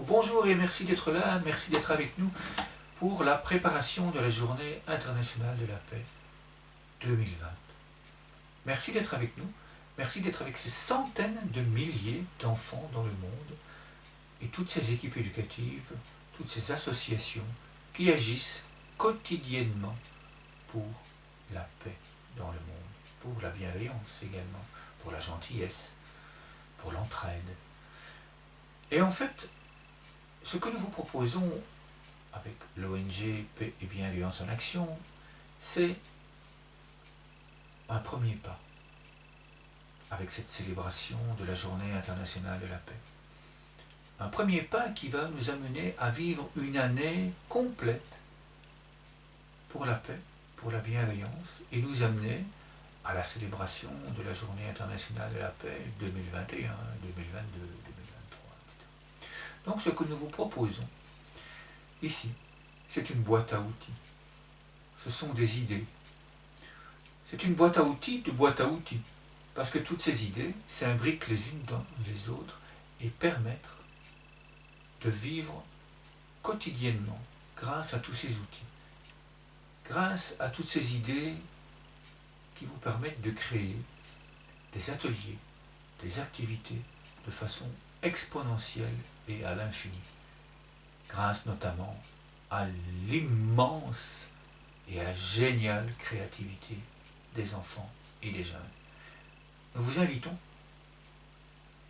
bonjour et merci d'être là, merci d'être avec nous pour la préparation de la Journée internationale de la paix 2020. Merci d'être avec nous, merci d'être avec ces centaines de milliers d'enfants dans le monde et toutes ces équipes éducatives, toutes ces associations qui agissent quotidiennement pour la paix dans le monde, pour la bienveillance également, pour la gentillesse, pour l'entraide. Et en fait, ce que nous vous proposons avec l'ONG Paix et Bienveillance en Action, c'est un premier pas avec cette célébration de la Journée internationale de la paix. Un premier pas qui va nous amener à vivre une année complète pour la paix, pour la bienveillance, et nous amener à la célébration de la Journée internationale de la paix 2021, 2022, 2023, etc. Donc ce que nous vous proposons ici, c'est une boîte à outils. Ce sont des idées. C'est une boîte à outils de boîte à outils. Parce que toutes ces idées s'imbriquent les unes dans les autres et permettent de vivre quotidiennement grâce à tous ces outils. Grâce à toutes ces idées qui vous permettent de créer des ateliers, des activités de façon exponentielle et à l'infini. Grâce notamment à l'immense et à la géniale créativité des enfants et des jeunes. Nous vous invitons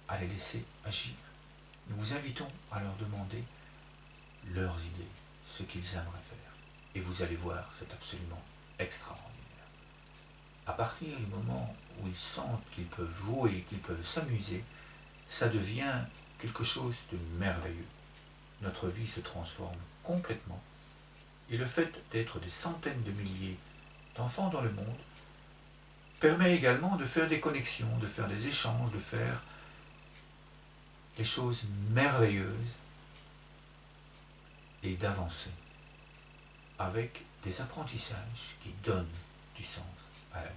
à les laisser agir. Nous vous invitons à leur demander leurs idées, ce qu'ils aimeraient faire. Et vous allez voir, c'est absolument extraordinaire. À partir du moment où ils sentent qu'ils peuvent jouer, qu'ils peuvent s'amuser, ça devient quelque chose de merveilleux. Notre vie se transforme complètement. Et le fait d'être des centaines de milliers d'enfants dans le monde permet également de faire des connexions, de faire des échanges, de faire des choses merveilleuses et d'avancer avec des apprentissages qui donnent du sens à la vie.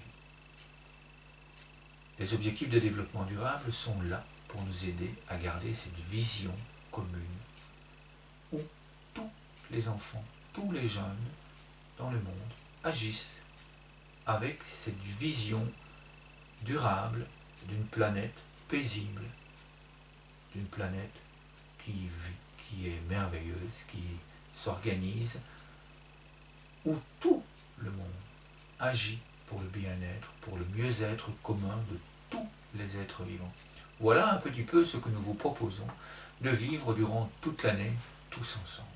Les objectifs de développement durable sont là pour nous aider à garder cette vision commune où tous les enfants, tous les jeunes dans le monde agissent avec cette vision durable d'une planète paisible, d'une planète qui est merveilleuse, qui s'organise, où tout le monde agit pour le bien-être, pour le mieux-être commun de tous les êtres vivants. Voilà un petit peu ce que nous vous proposons de vivre durant toute l'année, tous ensemble.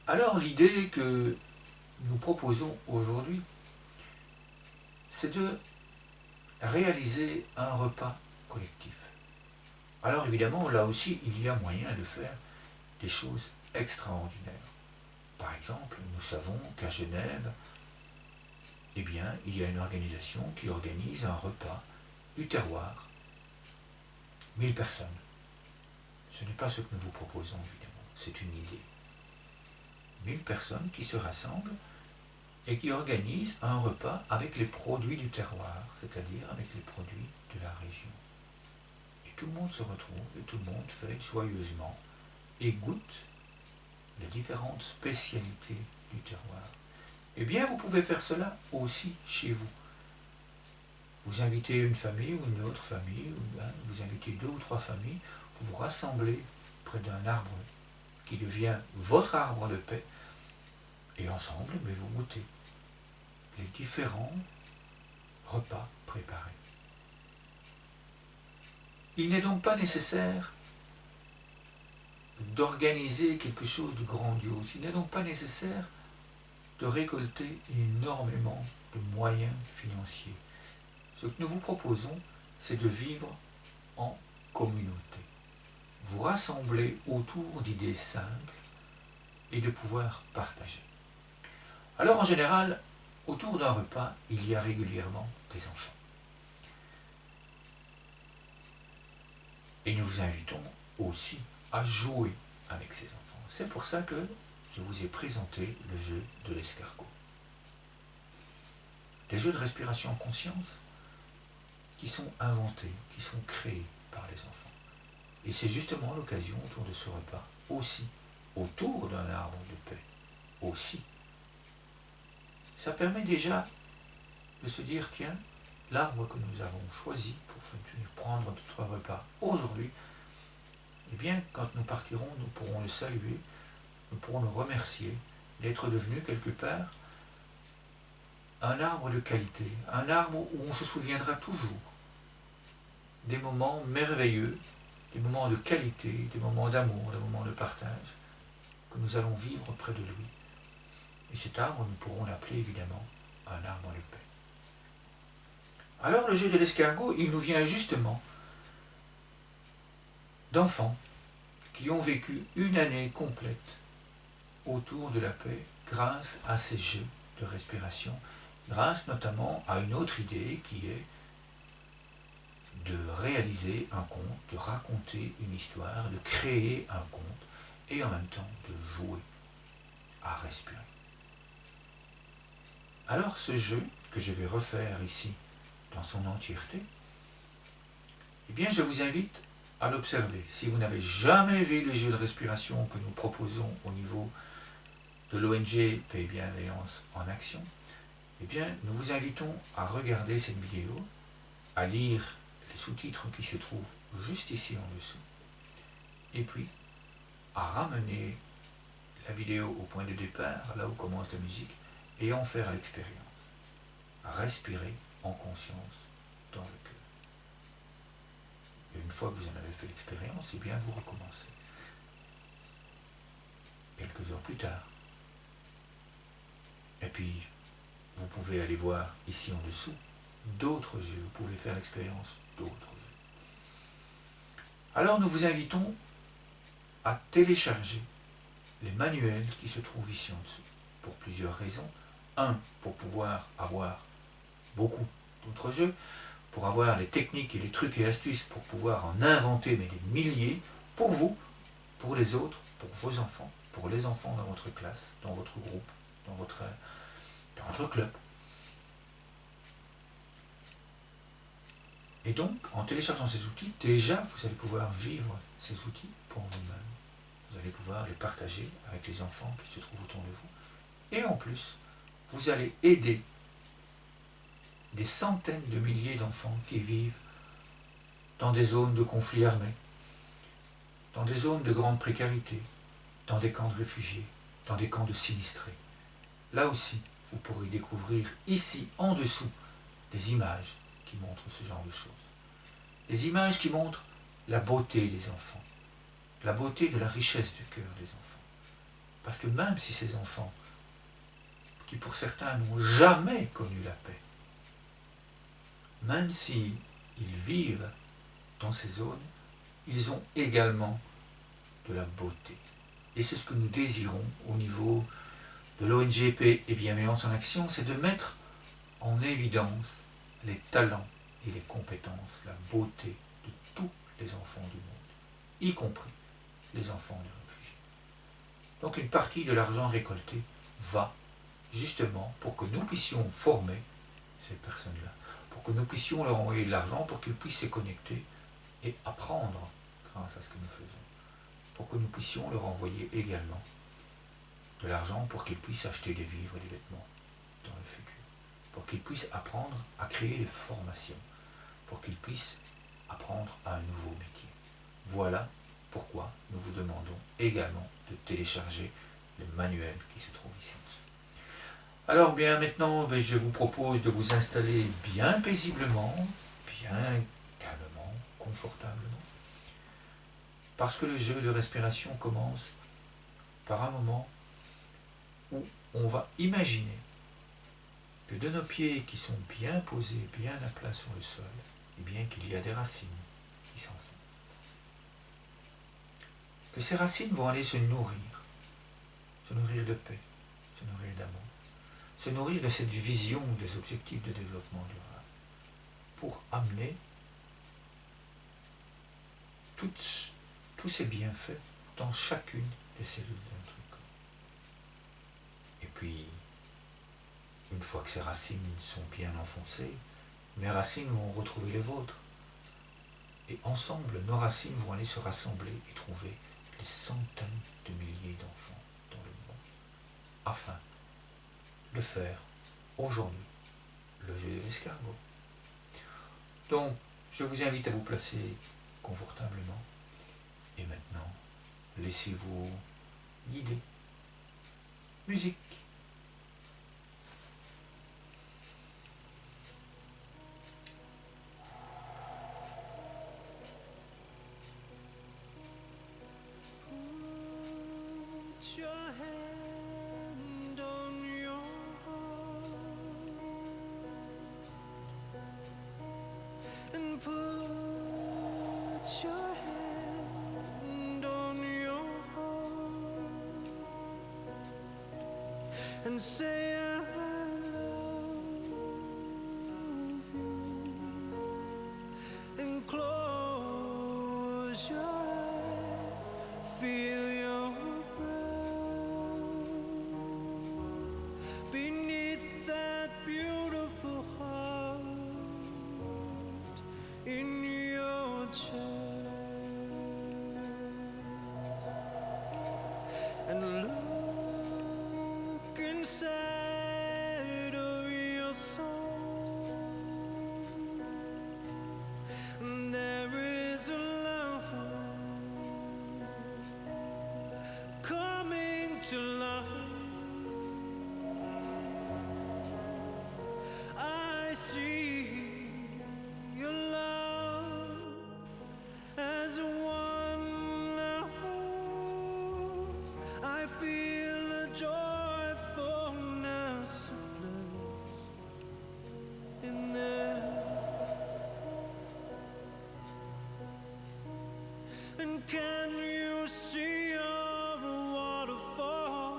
Alors l'idée que nous proposons aujourd'hui, c'est de réaliser un repas collectif. Alors évidemment, là aussi, il y a moyen de faire des choses extraordinaires. Par exemple, nous savons qu'à Genève, eh bien, il y a une organisation qui organise un repas du terroir. 1000 personnes. Ce n'est pas ce que nous vous proposons, évidemment, c'est une idée. 1000 personnes qui se rassemblent et qui organisent un repas avec les produits du terroir, c'est-à-dire avec les produits de la région. Et tout le monde se retrouve et tout le monde fête joyeusement et goûte les différentes spécialités du terroir. Eh bien, vous pouvez faire cela aussi chez vous. Vous invitez une famille ou une autre famille, ou vous invitez 2 ou 3 familles, vous vous rassemblez près d'un arbre qui devient votre arbre de paix, et ensemble, mais vous goûtez les différents repas préparés. Il n'est donc pas nécessaire d'organiser quelque chose de grandiose. Il n'est donc pas nécessaire de récolter énormément de moyens financiers. Ce que nous vous proposons, c'est de vivre en communauté. Vous rassembler autour d'idées simples et de pouvoir partager. Alors en général, autour d'un repas, il y a régulièrement des enfants. Et nous vous invitons aussi à jouer avec ces enfants. C'est pour ça que je vous ai présenté le jeu de l'escargot. Les jeux de respiration en conscience qui sont inventés, qui sont créés par les enfants. Et c'est justement l'occasion autour de ce repas, aussi, autour d'un arbre de paix, aussi. Ça permet déjà de se dire, tiens, l'arbre que nous avons choisi pour venir prendre notre repas aujourd'hui, eh bien, quand nous partirons, nous pourrons le saluer, nous pourrons le remercier d'être devenu quelque part un arbre de qualité, un arbre où on se souviendra toujours des moments merveilleux, des moments de qualité, des moments d'amour, des moments de partage que nous allons vivre près de lui. Et cet arbre, nous pourrons l'appeler évidemment un arbre de paix. Alors le jeu de l'escargot, il nous vient justement d'enfants qui ont vécu une année complète autour de la paix grâce à ces jeux de respiration, grâce notamment à une autre idée qui est de réaliser un conte, de raconter une histoire, de créer un conte et en même temps de jouer à respirer. Alors ce jeu que je vais refaire ici dans son entièreté, eh bien je vous invite à l'observer. Si vous n'avez jamais vu les jeux de respiration que nous proposons au niveau de l'ONG Paix et Bienveillance en Action, eh bien nous vous invitons à regarder cette vidéo, à lire les sous-titres qui se trouvent juste ici en dessous, et puis à ramener la vidéo au point de départ, là où commence la musique, et en faire l'expérience, à respirer en conscience dans le cœur. Et une fois que vous en avez fait l'expérience, eh bien vous recommencez. Quelques heures plus tard. Et puis, vous pouvez aller voir ici en dessous d'autres jeux, vous pouvez faire l'expérience d'autres jeux. Alors nous vous invitons à télécharger les manuels qui se trouvent ici en dessous, pour plusieurs raisons. Un, pour pouvoir avoir beaucoup d'autres jeux, pour avoir les techniques et les trucs et astuces pour pouvoir en inventer mais des milliers, pour vous, pour les autres, pour vos enfants, pour les enfants dans votre classe, dans votre groupe, dans votre club. Et donc, en téléchargeant ces outils, déjà, vous allez pouvoir vivre ces outils pour vous-même. Vous allez pouvoir les partager avec les enfants qui se trouvent autour de vous. Et en plus, vous allez aider des centaines de milliers d'enfants qui vivent dans des zones de conflits armés, dans des zones de grande précarité, dans des camps de réfugiés, dans des camps de sinistrés. Là aussi, vous pourrez découvrir ici, en dessous, des images qui montrent ce genre de choses. Des images qui montrent la beauté des enfants, la beauté de la richesse du cœur des enfants. Parce que même si ces enfants, qui pour certains n'ont jamais connu la paix, même s'ils vivent dans ces zones, ils ont également de la beauté. Et c'est ce que nous désirons au niveau de l'ONG Paix et Bienveillance en Action, c'est de mettre en évidence les talents et les compétences, la beauté de tous les enfants du monde, y compris les enfants des réfugiés. Donc une partie de l'argent récolté va justement pour que nous puissions former ces personnes-là, pour que nous puissions leur envoyer de l'argent, pour qu'ils puissent se connecter et apprendre grâce à ce que nous faisons, pour que nous puissions leur envoyer également de l'argent pour qu'ils puissent acheter des vivres et des vêtements dans le futur, pour qu'ils puissent apprendre à créer des formations, pour qu'ils puissent apprendre un nouveau métier. Voilà pourquoi nous vous demandons également de télécharger le manuel qui se trouve ici. Alors bien maintenant, je vous propose de vous installer bien paisiblement, bien calmement, confortablement, parce que le jeu de respiration commence par un moment où on va imaginer que de nos pieds qui sont bien posés, bien à plat sur le sol, eh bien qu'il y a des racines qui s'en font. Que ces racines vont aller se nourrir de paix, se nourrir d'amour, se nourrir de cette vision des objectifs de développement durable, pour amener tous ces bienfaits dans chacune des cellules de notre corps. Et puis, une fois que ces racines sont bien enfoncées, mes racines vont retrouver les vôtres. Et ensemble, nos racines vont aller se rassembler et trouver les centaines de milliers d'enfants dans le monde, afin de faire aujourd'hui le jeu de l'escargot. Donc, je vous invite à vous placer confortablement et maintenant, laissez-vous guider. Musique. Put your hand on your heart and put your hand on your heart and say I love you and close your eyes, feel your breath beneath that beautiful heart in your chest, and look inside of your soul. There is a love coming to life. I see your love as one love. I feel a joyfulness of bliss in there. And can you see your waterfall?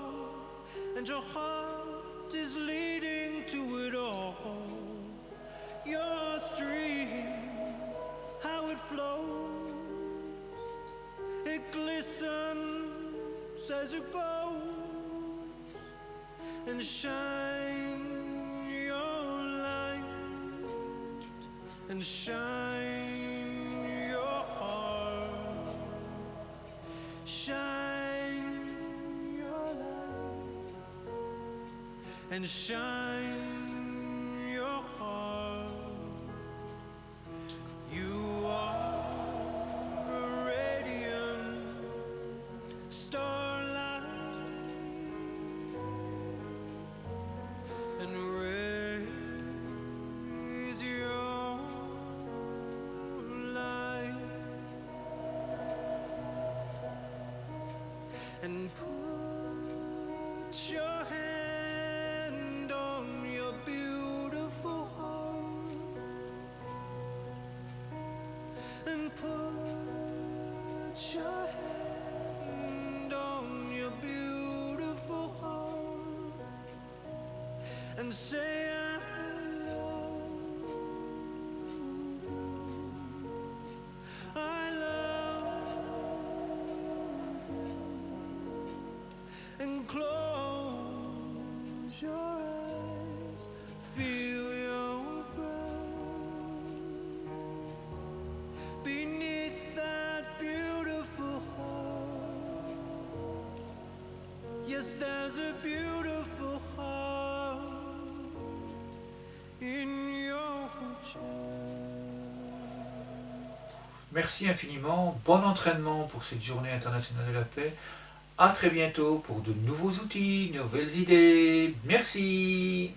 And your heart is leading to it all. Your stream, how it flows, it glistens as it goes. And shine your light, and shine your heart, shine your light, and shine your heart. You are a radiant starlight, and raise your light and put your hand on your beautiful heart and put your hand on your beautiful heart and say I love you. I love you. And close your eyes, feel your breath beneath that beautiful heart. Yes, there's a beautiful heart in your chest. Merci infiniment. Bon entraînement pour cette journée internationale de la paix. À très bientôt pour de nouveaux outils, de nouvelles idées. Merci.